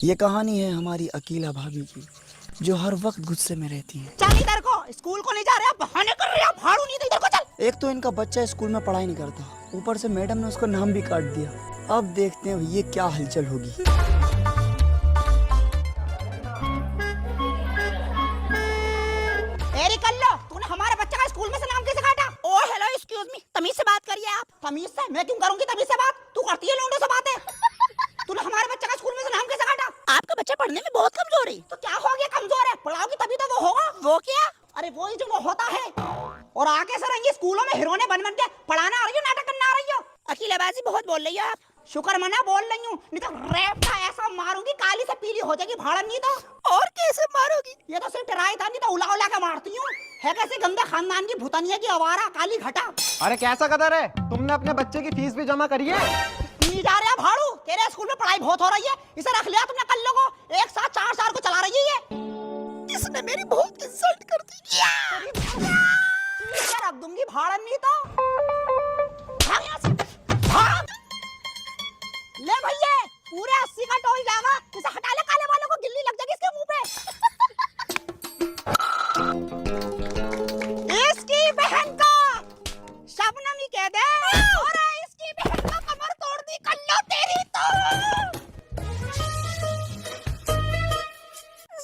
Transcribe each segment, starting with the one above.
ये कहानी है हमारी अकीला भाभी की, जो हर वक्त गुस्से में रहती है। चल इधर को, स्कूल को नहीं जा रहे, बहाने कर रहे हो, भाड़ू नहीं, इधर को चल। एक तो इनका बच्चा स्कूल में पढ़ाई नहीं करता, ऊपर से मैडम ने उसका नाम भी काट दिया। अब देखते हैं ये क्या हलचल होगी। तूने हमारे बच्चे का स्कूल में से नाम कैसे काटा? ओ हेलो एक्सक्यूज मी, तमीज से बात करिए आप। तमीज से? मैं क्यों करूंगी तमीज से बात? तू करती है लोगों से बातें। तूने हमारे बच्चे का स्कूल में से नाम कैसे काटा? आपका बच्चा पढ़ने में बहुत कमजोर है। तो क्या हो गया कमजोर है? पढ़ाओगी तभी तो वो होगा। वो क्या? अरे वो ही जो वो होता है। और आगे से रहेंगे स्कूलों में हीरोने बन बन के पढ़ाना आ रही हो, नाटक करना आ रही हो। अखिलाबाजी बहुत बोल रही हो आप। शुक्र मना बोल रही हूँ, नहीं तो रैप का ऐसा मारूंगी काली से पीली हो जाएगी भाड़न। नहीं तो और कैसे मारोगी? ये तो सिर्फ टराई था, नहीं तो उला उला के मारती हूँ। है कैसे गंदे खानदान की भूतनिया की आवारा काली घटा। अरे कैसा कदर है, तुमने अपने बच्चे की फीस भी जमा करी है? नहीं जा रहा भाड़ू, तेरे स्कूल में पढ़ाई बहुत हो रही है, इसे रख लिया तुमने कल लोगों। एक साथ 4 साल को चला रही है ये। इसने मेरी बहुत इंसल्ट कर दी। रख दूंगी भाड़न। नहीं तो भाग यहाँ से, भाग। ले भैया, पूरे 80 का टोल जाएगा, इसे हटा ले, काले वालों को गिल्ली लग जाएगी इसके मुंह पे। इसकी बहन का शबनम ही कह दे। अरे इसकी बहन का कमर तोड़ दी कल्लो तेरी तो।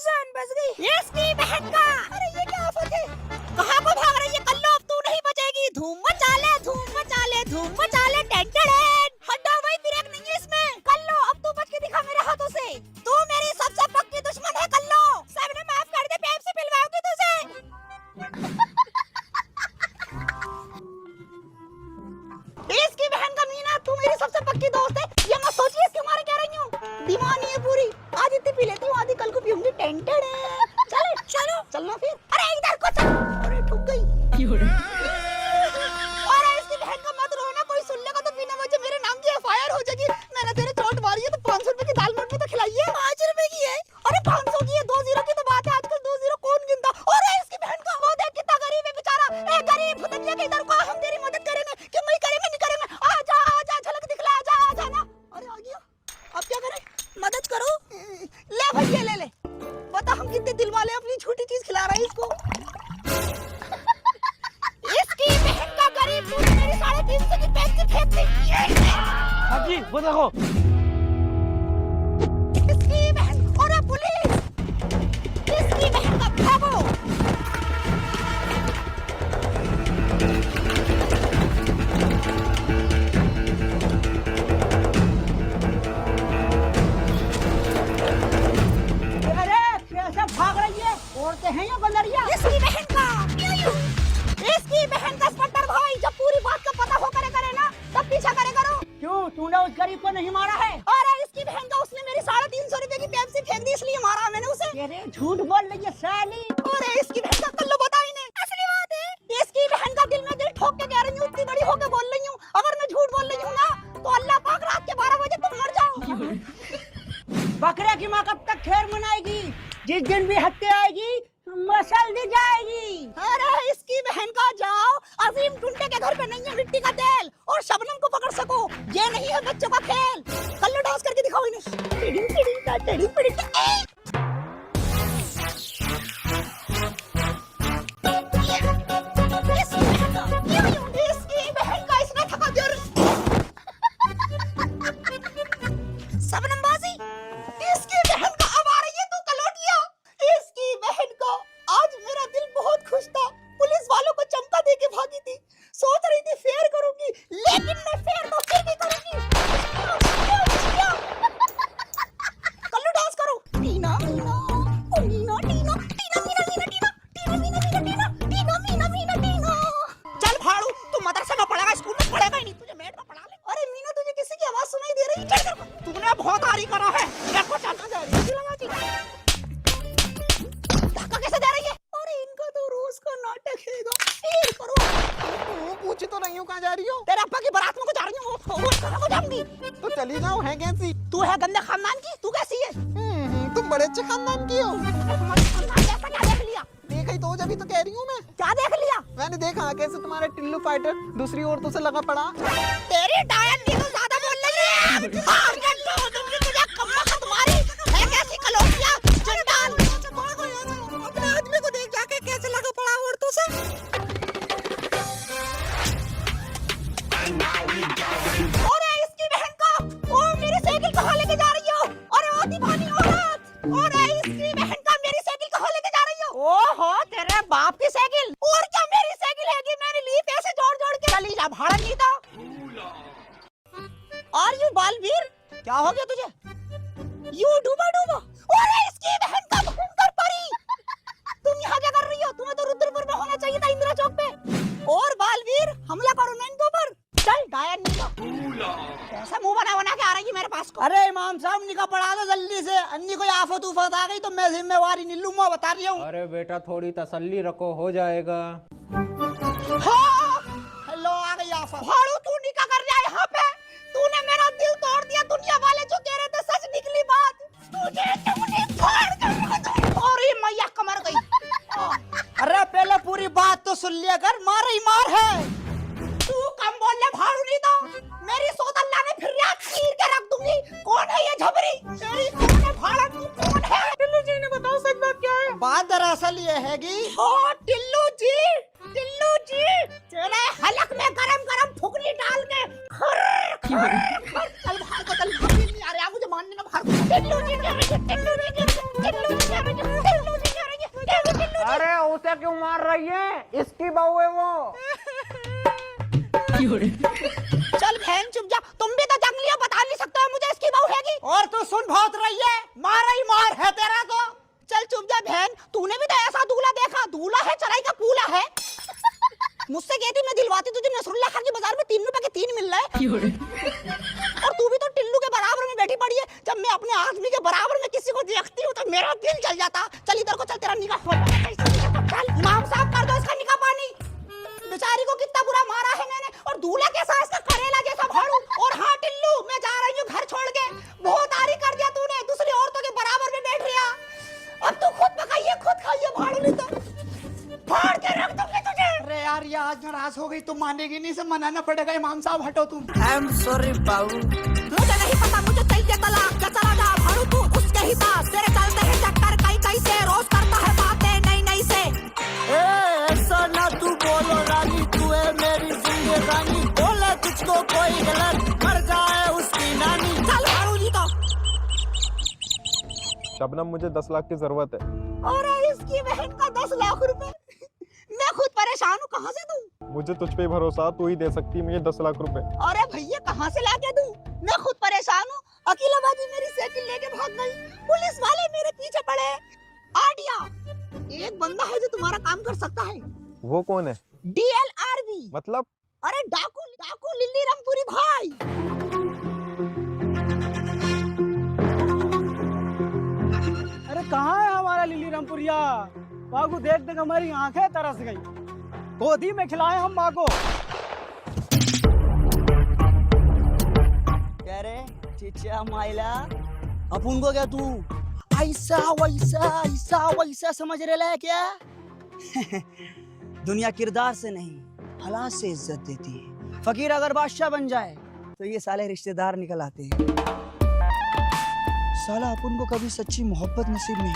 जान बच गई इसकी बहन का। अरे ये क्या आफत है? कहाँ को भाग रही है कल्लो? अब तू नहीं बचेगी। धूम मचा ले, धूम मचा ले, धूम मचा ले। हड्डा वही ब्रेक नहीं है इसमें। कल्लो अब तू बच के दिखा मेरे हाथों से। तू मेरी सबसे पक्की दुश्मन है कल्लो। सबने माफ कर दे, पेप से पिलवाऊंगी तुझे। इसकी बहन का मीना, तू मेरी सबसे पक्की दोस्त है, ये मत सोचिए इसके मारे कह रही हूँ। दीवानी है पूरी, आज इतनी पी लेती हूँ, आधी कल को पीऊंगी। टेंटेड है। चलो चलो चलना फिर। अरे इधर को चल। अरे ठुक गई। अरे इसकी बहन का मत रोना, कोई सुन लेगा तो बिना वजह मेरे नाम की एफआईआर हो जाएगी। मैंने तेरे चोट मारी है तो 500 रुपए की दाल नोट में तो खिलाई है। 5 रुपए की है? अरे 500 की है, 2 0 की तो बात है। आजकल 2 0 कौन गिनता? अरे इसकी बहन का वो देख कितना गरीब है बेचारा। ए गरीब भुतनिया के इधर को, हम तेरी मदद करेंगे। क्यों नहीं करेंगे? नहीं करेंगे। आजा आजा, झलक दिखला, आजा आजा ना। अरे आ गया, अब क्या करें? मदद करो। ले भैया ले ले, बता हम कितने दिल वाले अपनी छोटी चीज खिला रहे हैं इसको। इसकी बहन का गरीब दूध मेरी 350 की पैंती फेंक दी। हाँ जी, वो देखो। इसकी बहन, अरे पुलिस! इसकी बहन का भागो। अरे कैसे भाग रही है? औरतें हैं या बंदरिया? इसकी बहन का, इसकी बहन का स्पॉटर भाई, जब पूरी बात का पता हो करे ना तब पीछा करे करो। क्यों, तूने उस गरीब को नहीं मारा है? अरे इसकी बहन का, उसने मेरी 350 रुपए की पेप्सी फेंक दी, इसलिए मारा मैंने उसे। अरे झूठ बोल रही है साली। अरे इसकी बहन का कल्लो बता ही नहीं, असली बात है। इसकी बहन का दिल में दिल ठोक के कह रही हूँ, इतनी बड़ी होके बोल रही हूँ। अगर मैं झूठ बोल रही हूँ ना तो अल्लाह पाक रात के 12 बजे तुम मर जाओ। बकरे की माँ कब तक खैर मनाएगी? जिस दिन भी हत्या आएगी मसल दी जाएगी। अरे इसकी बहन का, जाओ अजीम टुंटे के घर पे नहीं है मिट्टी का तेल और शबनम को पकड़ सको, ये नहीं है बच्चों का खेल। कल्लो डांस करके दिखाओ इन्हें। टिडिंग टिडिंग का, टिडिंग टिडिंग का। इसकी बहन का इसने थका दिया। शबनम बाजी, इसकी बहन का अब आ रही है तू कलोटिया। इसकी बहन का, आज मेरा दिल बहुत खुश था। पुलिस वालों को चमका दे के भागी थी, सोच रही थी फेयर करूंगी, लेकिन मैं फेयर तो फिर भी करूंगी। कल्लू डांस करो। टीना मीना, ओ मीना टीना, टीना मीना मीना टीना, टीना मीना मीना टीना, टीना मीना मीना टीना। चल भाड़ू, तू मदरसे में पढ़ेगा, स्कूल में पढ़ेगा ही नहीं, तुझे मेड में पढ़ा ले। अरे मीना, तुझे किसी की आवाज सुनाई दे रही है? तूने बहुत आरी करा है। देखो चलना जा रही है। धक्का कैसे दे रही है? अरे इनका तो रोज का नाटक है। फील करो। पूछी तो नहीं हूँ, कहाँ जा रही हो? तेरे अब्बा की बारात में को जा रही हूँ, वो कहाँ को जाऊंगी? तो चली जाओ, है कैसी? तू है गंदे खानदान की, तू कैसी है? तुम बड़े अच्छे खानदान की हो। तुम्हारे खानदान जैसा क्या देख लिया? देखा ही तो, जब ही तो कह रही हूँ मैं। क्या देख लिया? मैंने देखा कैसे तुम्हारा टिल्लू फाइटर दूसरी औरतों से लगा पड़ा। तेरी डायन नी तो ज्यादा बोल रही है। तुझे कम्मा खत मारी है। दीवानी औरत। और इसकी बहन का मेरी साइकिल कहाँ लेके जा रही हो? ओहो तेरे बाप की साइकिल। और क्या मेरी साइकिल है कि मैंने ली पैसे जोड़ के। चली जा भाड़ा नहीं था। और यू बालवीर क्या हो गया तुझे? यू डूबा। और इसकी बहन का भयंकर परी। तुम यहाँ क्या कर रही हो? तुम्हें तो रुद्रपुर में होना चाहिए था, इंदिरा चौक पे। और बालवीर हमला करो ना इनके ऊपर। चल डायर निकाल। कैसा मुंह बना के आ रही है मेरे पास को? अरे इमाम साहब निकाह पढ़ा दो जल्दी से। अन्नी कोई आफत उफत आ गई तो मैं जिम्मेवारी नहीं लूंगा, बता रही हूँ। अरे बेटा थोड़ी तसल्ली रखो, हो जाएगा। हेलो आ गई आफत। भाड़ू तू निकाह कर रहा है यहाँ पे? तूने मेरा दिल तोड़ दिया। दुनिया वाले जो कह रहे थे सच निकली बात। तुझे चुगली फाड़ कर। और ये मैया कमर गई। अरे पहले पूरी बात तो सुन लिया कर, मार ही मार है। तू कम बोल ले भाड़ू नहीं तो मेरी सोच अल्लाह ने फिर रात चीर के रख दूंगी। कौन है ये झबरी? तेरी कौन है भाड़ा? तू कौन है? टिल्लू जी ने बताओ सच बात क्या है? बात दरअसल ये है कि टिल्लू जी तेरे हलक में गरम फुकनी डाल के चल भाग को चल। नहीं आ रहा मुझे मानने ना भाग। टिल्लू जी अरे उसे क्यों मार रही है? इसकी बहू है वो। चल बहन चुप जा। तुम भी तो जंगलिया बता नहीं सकते हो मुझे इसकी बहू हैगी। और तू सुन बहुत रही है, मार ही मार है तेरा तो। चल चुप जा बहन। तूने भी तो ऐसा दूल्हा देखा? दूल्हा है चढ़ाई का पूला है। मुझसे कहती मैं दिलवाती तुझे नसरुल्ला खान के बाजार में 3 रुपए के 3 मिल रहा है। और तू भी तो टिल्लू के बराबर में बैठी पड़ी है। जब मैं अपने आदमी के बराबर में किसी को देखती हूँ तो मेरा दिल जल जाता। चल इधर को चल, तेरा निकाह हो जाएगा। चल इमाम साहब कर दो इसका निकाह पानी। बेचारी को कितना बुरा मारा है मैंने। और दूल्हा कैसा इसका करेला जैसा भाड़ू। और हाँ टिल्लू मैं जा रही हूँ घर छोड़ के। बहुत आरी कर दिया तूने, दूसरी औरतों के बराबर में बैठ रहा। अब तू खुद पकाइए खुद खाइए भाड़ू, नहीं तो फाड़ के रख दूंगी तुझे। अरे यार ये आज नाराज हो गई, तुम मानेगी नहीं, से मनाना पड़ेगा। इमाम साहब हटो तुम। आई एम सॉरी बाबू। मुझे नहीं पता, मुझे चाहिए तलाक। चला जा भाड़ू तू उसके ही पास। तेरे चलते हैं चक्कर कई से, रोज करता है बातें नई से। ऐसा ना तू बोलो रानी, तू है मेरी जिंदगानी। बोले तुझको कोई गलत, मर जाए उसकी नानी। चल भाड़ू जी तो। शबनम मुझे 10 लाख की जरूरत है। और इसकी बहन का 10 लाख रुपए। मैं खुद परेशान हूँ, कहाँ से दूँ? मुझे तुझ पे भरोसा, तू ही दे सकती है मुझे 10 लाख रुपए। अरे भैया कहाँ से लाके दूँ? मैं खुद परेशान हूँ। अकेला बाजी मेरी साइकिल लेके भाग गई। पुलिस वाले मेरे पीछे पड़े। आडिया एक बंदा है जो तुम्हारा काम कर सकता है। वो कौन है? DLRV मतलब? अरे डाकू लिल्ली रामपुरी भाई। अरे कहाँ है हमारा लिली रामपुरिया? बाबू देख हमारी आंखें तरस गई। गोदी में खिलाए हम माँ को। क्या रे चिचिया माइला, अपन को क्या तू ऐसा वैसा समझ रहा है क्या? दुनिया किरदार से नहीं हालात से इज्जत देती है। फकीर अगर बादशाह बन जाए तो ये साले रिश्तेदार निकल आते हैं। साला अपन को कभी सच्ची मोहब्बत नसीब नहीं।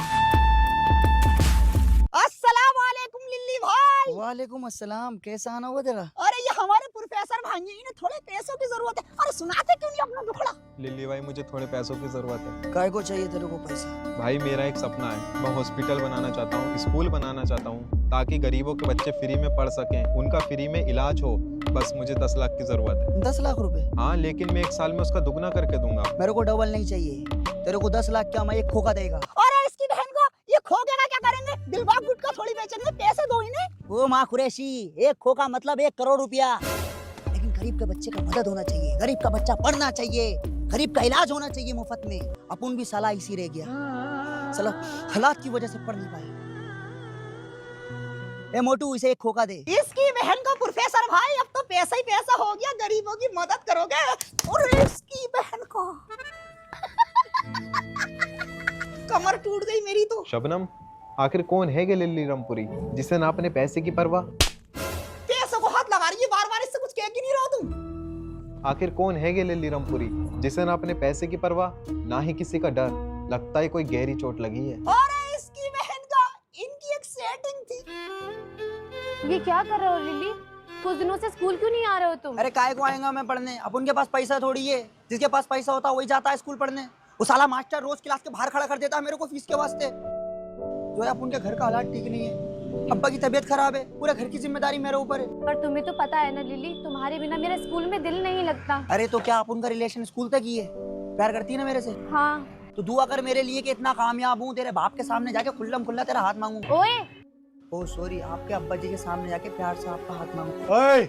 अस्सलाम वालेकुम लिल्ली भाई। वालेकुम अस्सलाम, कैसा आना हुआ तेरा? अरे ये हमारे प्रोफेसर भाई हैं, इन्हें थोड़े पैसों की जरूरत है। अरे सुनाते क्यों नहीं अपना दुखड़ा? लिल्ली भाई मुझे थोड़े पैसों की जरूरत है। काय को चाहिए तेरे को पैसा? भाई मेरा एक सपना है, मैं हॉस्पिटल बनाना चाहता हूँ, स्कूल बनाना चाहता हूँ, ताकि गरीबों के बच्चे फ्री में पढ़ सकें, उनका फ्री में इलाज हो। बस मुझे 10 लाख की जरूरत है। 10 लाख रुपए? हाँ लेकिन मैं 1 साल में उसका दुगना करके दूंगा। मेरे को डबल नहीं चाहिए, तेरे को 10 लाख क्या मैं एक खोखा देगा। अरे इसकी बहन को ये खो गया ना, क्या करेंगे? दिलबाग गुटका थोड़ी बेचेंगे, पैसे दो इन्हें। ओ माँ कुरैशी, एक खोखा मतलब 1 करोड़ रुपया। लेकिन गरीब के बच्चे का मदद होना चाहिए, गरीब का बच्चा पढ़ना चाहिए, गरीब का इलाज होना चाहिए मुफ्त में। अपन भी साला इसी रह गया, चलो हालात की वजह से पढ़ नहीं पाए। ए मोटू इसे एक खोखा दे। इसकी बहन को प्रोफेसर भाई अब तो पैसा ही पैसा हो गया, गरीबों की मदद करोगे? और इसकी बहन को कमर टूट गई मेरी तो। शबनम आखिर कौन है ये लिल्ली रामपुरी जिसे ना अपने पैसे की परवाह? पैसों को हाथ लगा रही है बार-बार, इससे कुछ कह क्यों नहीं रहा तुम? आखिर कौन है ये लिल्ली रामपुरी जिसे ना अपने पैसे की परवाह, ना ही किसी का डर? लगता है कोई गहरी चोट लगी है। और इसकी बहन का इनकी एक सेटिंग थी। ये क्या कर रहे हो लिली? कुछ दिनों से स्कूल क्यों नहीं आ रहे हो तुम? अरे काय को आएगा मैं पढ़ने? अपन के पास पैसा थोड़ी है, जिसके पास पैसा होता है वही जाता है स्कूल पढ़ने। वो साला मास्टर रोज क्लास के बाहर खड़ा कर देता है मेरे को फीस के वास्ते। जो है अपन के घर का हालात ठीक नहीं है, अब्बा की तबीयत खराब है, पूरे घर की जिम्मेदारी मेरे ऊपर है। पर तुम्हें तो पता है ना लिली, तुम्हारे बिना मेरे स्कूल में दिल नहीं लगता। अरे तो क्या अपन का रिलेशन स्कूल तक ही है? प्यार करती है ना मेरे से? हाँ। तो दुआ कर मेरे लिए कि इतना कामयाब हूँ, तेरे बाप के सामने जाके खुल्लम खुल्ला तेरा हाथ मांगू। ओए ओ सॉरी, आपके अब्बा जी के सामने जाके प्यार से आपका हाथ मांगू। ओए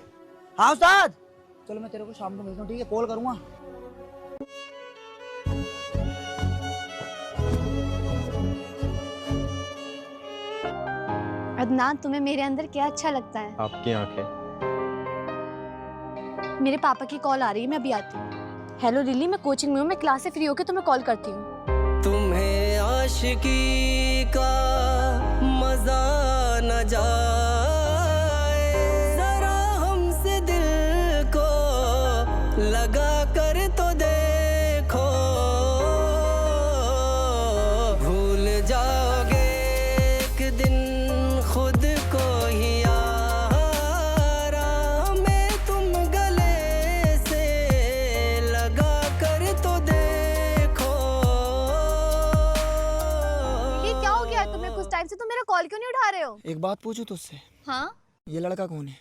हाँ उस्ताद, चलो मैं तेरे को शाम को मिलता हूँ, ठीक है? कॉल करूँगा। अदनान, तुम्हें मेरे अंदर क्या अच्छा लगता है? आपकी आंखें। मेरे पापा की कॉल आ रही है, मैं अभी आती हूँ। हेलो लिली, मैं कोचिंग में हूँ, मैं क्लास से फ्री होकर तुम्हें कॉल करती हूँ। तुम्हें आशिकी का मजा न जाए, जरा हमसे दिल को लगा कर तो देखो, भूल जाओगे एक दिन खुद को ही यारा, मैं तुम गले से लगा कर तो देखो। ये क्या हो गया तुम्हें? कुछ टाइम से तुम मेरा कॉल क्यों नहीं उठा रहे हो? एक बात पूछूं तुझसे? हाँ? ये लड़का कौन है?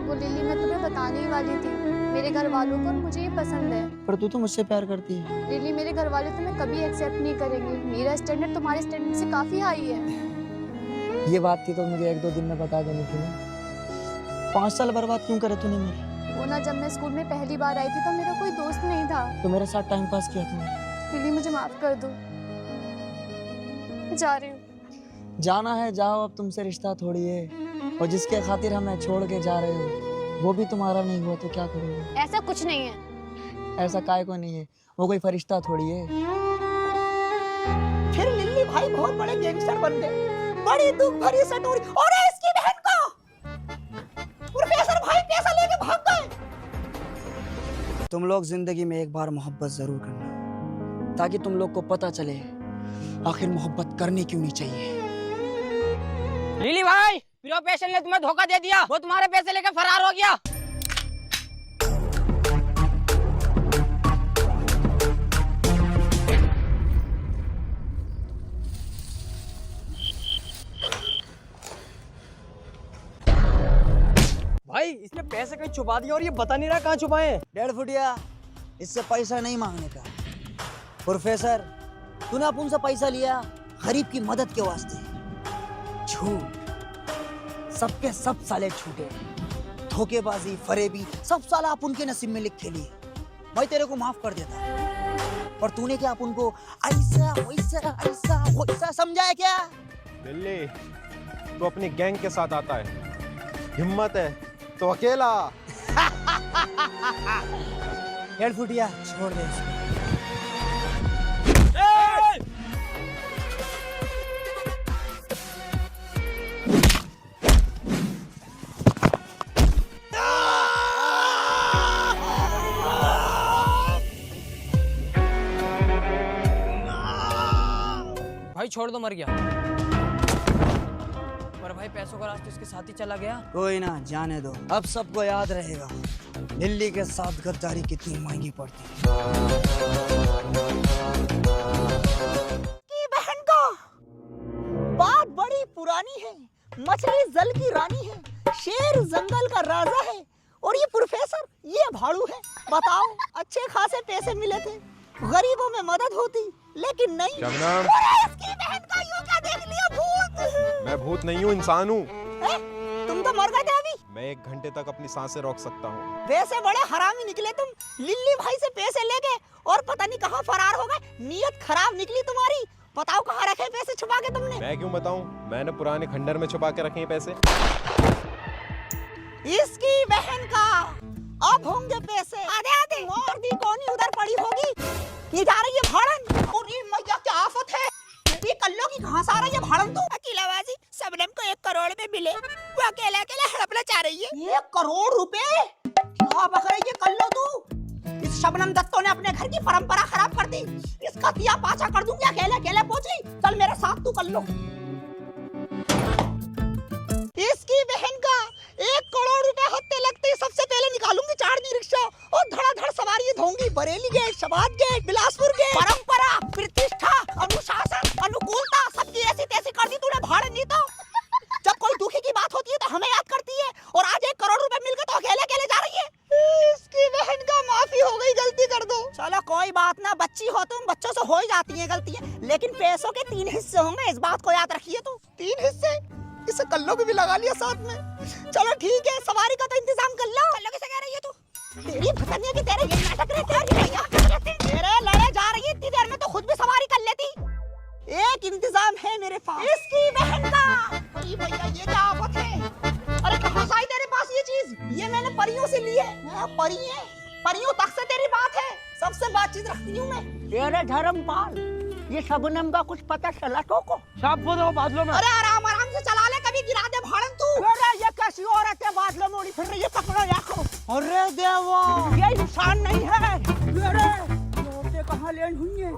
वो लिली मैं तुम्हें बताने ही वाली थी, मेरे घर वालों को और मुझे ये पसंद है। पर तू तो मुझसे प्यार करती है। लिली मेरे घर वाले तुम्हें कभी एक्सेप्ट नहीं करेंगे, मेरा स्टैंडर्ड तुम्हारे स्टैंडर्ड से काफी हाई है। ये बात थी तो मुझे 1-2 दिन में बता देनी थी ना। 5 साल बर्बाद क्यों करे तूने मेरे? वो ना, जब मैं स्कूल में पहली बार आई थी तो मेरा कोई दोस्त नहीं था। तो मेरे साथ टाइम पास किया तूने। लिली मुझे माफ कर दो, मैं जा रही हूँ। जाना है जाओ, अब तुमसे रिश्ता थोड़ी है, और जिसके खातिर हमें छोड़ के जा रहे हो वो भी तुम्हारा नहीं हुआ तो क्या करोगे? ऐसा कुछ नहीं है। ऐसा काय को नहीं है, वो कोई फरिश्ता थोड़ी है। फिर लिल्ली भाई बहुत बड़े गैंगस्टर बन गए, बड़ी दुख भरी स्टोरी। और इसकी बहन को प्रोफेसर भाई पैसा लेके भाग गए। तुम लोग जिंदगी में एक बार मोहब्बत जरूर करना, ताकि तुम लोग को पता चले आखिर मोहब्बत करनी क्यों नहीं चाहिए। लिली भाई, प्रोफेसर ने तुम्हें धोखा दे दिया, वो तुम्हारे पैसे लेकर फरार हो गया। भाई इसने पैसे कहीं छुपा दिया और ये बता नहीं रहा कहाँ छुपाए हैं। 1.5 फुटिया, इससे पैसा नहीं मांगने का। प्रोफेसर, तूने अपन से पैसा लिया गरीब की मदद के वास्ते। झूठ, सबके सब साले झूठे, धोखेबाजी, फरेबी, सब साला अपन के नसीब में लिख के लिए। मैं तेरे को माफ कर देता, पर तूने क्या अपन को ऐसा वैसा ऐसा वैसा समझाया क्या? दिल्ली, तो अपनी गैंग के साथ आता है, हिम्मत है तो अकेला। 1.5 फुटिया, छोड़ दे इसको। भाई छोड़ दो, मर गया। पर भाई पैसों का रास्ता उसके साथ ही चला गया। कोई ना, जाने दो। अब सबको याद रहेगा दिल्ली के साथ गद्दारी कितनी महंगी पड़ती है। की बहन को बात बड़ी पुरानी है, मछली जल की रानी है, शेर जंगल का राजा है, और ये प्रोफेसर ये भाड़ू है। बताओ, अच्छे खासे पैसे मिले थे, गरीबों में मदद होती, लेकिन नहीं। शबनम, इसकी बहन का यूं क्या देख लिया? भूत। मैं भूत नहीं हूँ, इंसान हूँ। तुम तो मर गए थे अभी। मैं 1 घंटे तक अपनी सांसें रोक सकता हूँ। वैसे बड़े हरामी निकले तुम, लिल्ली भाई से पैसे ले गए और पता नहीं कहाँ फरार हो गए। नीयत खराब निकली तुम्हारी। बताओ कहाँ रखे पैसे छुपा के तुमने? मैं क्यों बताऊँ? मैंने पुराने खंडर में छुपा के रखे हैं पैसे। इसकी बहन का अब होंगे पैसे आधे आधे। और दी कोनी उधर पड़ी होगी, ये जा रही है भाड़न। और ये मैया क्या आफत है, ये कल्लो की कहाँ से आ रही है भाड़न? तो अकेलाबाजी, सबनम को 1 करोड़ में मिले, वो अकेला अकेला हड़पना चाह रही है। 1 करोड़ रुपए? क्या बक रही है कल्लो तू? इस शबनम दत्तो ने अपने घर की परंपरा खराब कर दी। इसका तिया पाचा कर दूंगी अकेले अकेले पहुंची। चल मेरे साथ तू कल्लो। इसकी बहन का 1 करोड़ रुपए हत्ते लगते ही सबसे पहले निकालूंगी 4 रिक्शा और धड़ाधड़ सवारी gate, Shabad gate, Bilaspur gate, परंपरा, प्रतिष्ठा, अनुशासन, अनुकूलता सबकी ऐसी तैसी कर दी तूने भाड़ नहीं तो। जब कोई दुखी की बात होती है तो हमें याद करती है, और आज 1 करोड़ रुपए मिल गए तो अकेले अकेले जा रही है। इसकी बहन का माफी हो गई, गलती कर दो। चलो कोई बात ना, बच्ची हो तुम, बच्चों से हो ही जाती है गलतियां, लेकिन पैसों के 3 हिस्से होंगे, इस बात को याद रखिए। तो 3 हिस्से, इसे कल्लो भी लगा लिया साथ में। चलो ठीक है, सवारी का तो इंतजाम कर लो। कल्लो किसे कह रही है तू? तेरी भतनिया की तेरे ये नाटक रहते हैं, तेरे लड़े जा रही है, इतनी देर में तो खुद भी सवारी कर लेती। एक इंतजाम है मेरे पास, इसकी बहन का। अरे भैया ये क्या आफत है? अरे कहाँ से आई तेरे पास ये चीज? ये मैंने परियों से ली है। परी है, परियों तक से तेरी बात है, सबसे बातचीत रखती हूँ मैं। तेरे धर्मपाल, ये शबनम का कुछ पता चला तो को? सब वो दो बादलों में। अरे आराम आराम से चला ले, कभी गिरा दे भाड़न तू। अरे ये कैसी औरत है बादलों में उड़ी फिर रही है, पकड़ो या करो। अरे देवा, ये इंसान नहीं है। अरे औरतें कहाँ ले हुई है?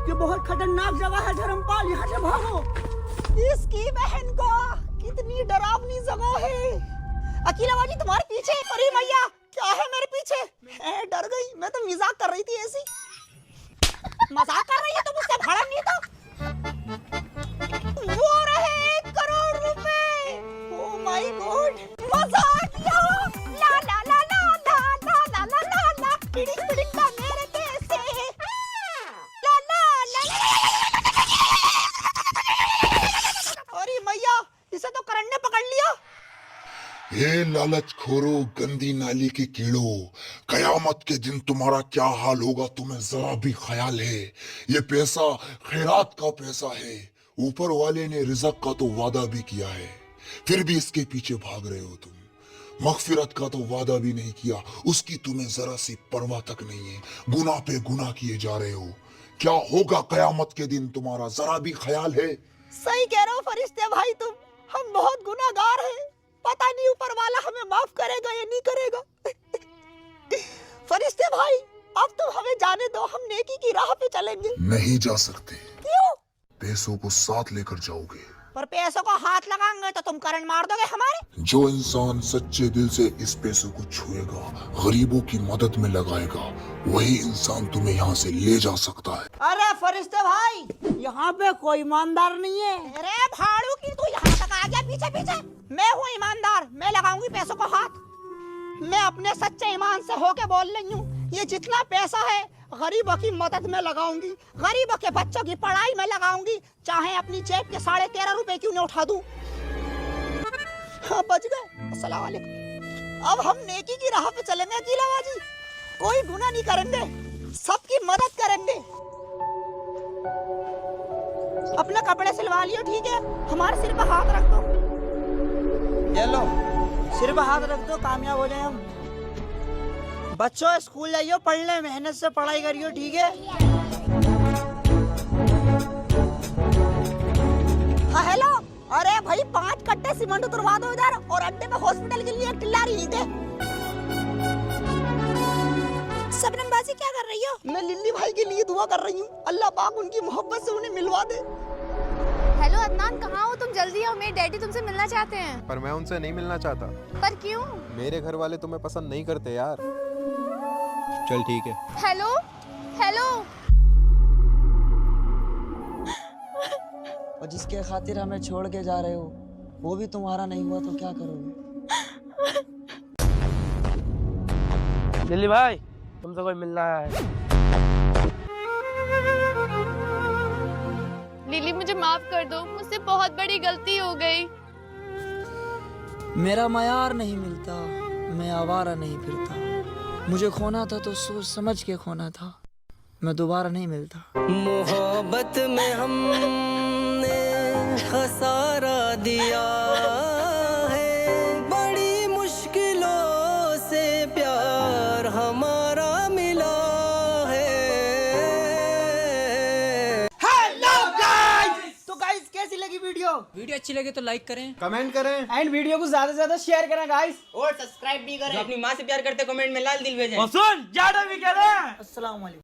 ये बहुत खतरनाक जगह है धर्मपाल, यहाँ से भागो। इसकी बहन को, कितनी डरावनी जगह है। अकीला बाजी तुम्हारे पीछे। अरे मैया क्या है मेरे पीछे? मैं डर गई, मैं तो मजाक कर रही थी ऐसी। मजाक कर रही है तो मुझसे भाड़ा नहीं तो। वो रहे 1 करोड़ रुपए। ओह माय गॉड, मजाक किया। ला ला ला ला ला ला ला ला ला ला, पिड़िक पिड़िक का मेरे पैसे। ला ला ला ला। अरे मैया, इसे तो करंट ने पकड़ लिया। ये लालच खोरो, गंदी नाली के कीड़ो, कयामत के दिन तुम्हारा क्या हाल होगा तुम्हें जरा भी ख्याल है? ये पैसा खैरात का पैसा है, ऊपर वाले ने रिज़्क़ का तो वादा भी किया है, फिर भी इसके पीछे भाग रहे हो तुम। मगफिरत का तो वादा भी नहीं किया, उसकी तुम्हें जरा सी परवाह तक नहीं है, गुनाह पे गुनाह किए जा रहे हो। क्या होगा कयामत के दिन तुम्हारा जरा भी ख्याल है? सही कह रहे हो फरिश्ते भाई तुम, हम बहुत गुनाहगार हैं, पता नहीं ऊपर वाला हमें माफ करेगा या नहीं करेगा। फरिश्ते भाई अब तुम हमें जाने दो, हम नेकी की राह पे चलेंगे। नहीं जा सकते। क्यों? पैसों को साथ लेकर जाओगे। पर पैसों को हाथ लगाएंगे तो तुम करंट मार दोगे हमारे। जो इंसान सच्चे दिल से इस पैसे को छुएगा, गरीबों की मदद में लगाएगा, वही इंसान तुम्हें यहाँ से ले जा सकता है। अरे फरिश्ते भाई, यहाँ पे कोई ईमानदार नहीं है। अरे भाड़ू की तू यहाँ तक आ गया पीछे पीछे। मैं हूँ ईमानदार, मैं लगाऊंगी पैसों को हाथ। मैं अपने सच्चे ईमान से होके बोल रही हूँ, ये जितना पैसा है गरीबों की मदद में लगाऊंगी, गरीबों के बच्चों की पढ़ाई में लगाऊंगी, चाहे अपनी जेब के 13.5 रुपए क्यों न उठा दूं। हाँ बच गए। अस्सलाम वालेकुम। अब हम नेकी की राह पे चलेंगे अकीला बाजी, कोई गुनाह नहीं करेंगे, सबकी मदद करेंगे। अपने कपड़े सिलवा लियो ठीक है, हमारे सिर पे हाथ रख दो। ये लो, सिर पे हाथ रख दो, कामयाब हो जाए हम। बच्चों स्कूल जाइयो, पढ़ने, मेहनत से पढ़ाई करियो ठीक है। हाँ हेलो, अरे भाई 5 कट्टे सीमेंट उतरवा दो इधर, और अड्डे पे हॉस्पिटल के लिए एक टिल्लारी ली थे। सबनम बाजी क्या कर रही हो? मैं लिल्ली भाई के लिए दुआ कर रही हूँ, अल्लाह पाक उनकी मोहब्बत से उन्हें मिलवा दे। हेलो अदनान, कहाँ हो तुम? जल्दी आओ, मेरे डैडी तुमसे मिलना चाहते हैं। पर मैं उनसे नहीं मिलना चाहता। पर क्यों? मेरे घर वाले तुम्हें पसंद नहीं करते यार। चल ठीक है। Hello hello. और जिसके खातिर हमें छोड़ के जा रहे हो, वो भी तुम्हारा नहीं हुआ तो क्या करोगे? लिली भाई, तुमसे कोई मिलना है। लिली मुझे माफ कर दो, मुझसे बहुत बड़ी गलती हो गई। मेरा मयार नहीं मिलता, मैं आवारा नहीं फिरता, मुझे खोना था तो सोच समझ के खोना था, मैं दोबारा नहीं मिलता। मोहब्बत में हमने खसारा दिया है, बड़ी मुश्किलों से प्यार हमारा मिला है। हेलो गाइस, तो गाइस कैसी लगी वीडियो? वीडियो अच्छी लगे तो लाइक करें, कमेंट करें एंड वीडियो को ज्यादा से ज्यादा शेयर करें गाइस, और सब्सक्राइब भी करें। जो अपनी माँ से प्यार करते कमेंट में लाल दिल भेजें। और सुन ज्यादा भी करें। अस्सलाम वालेकुम।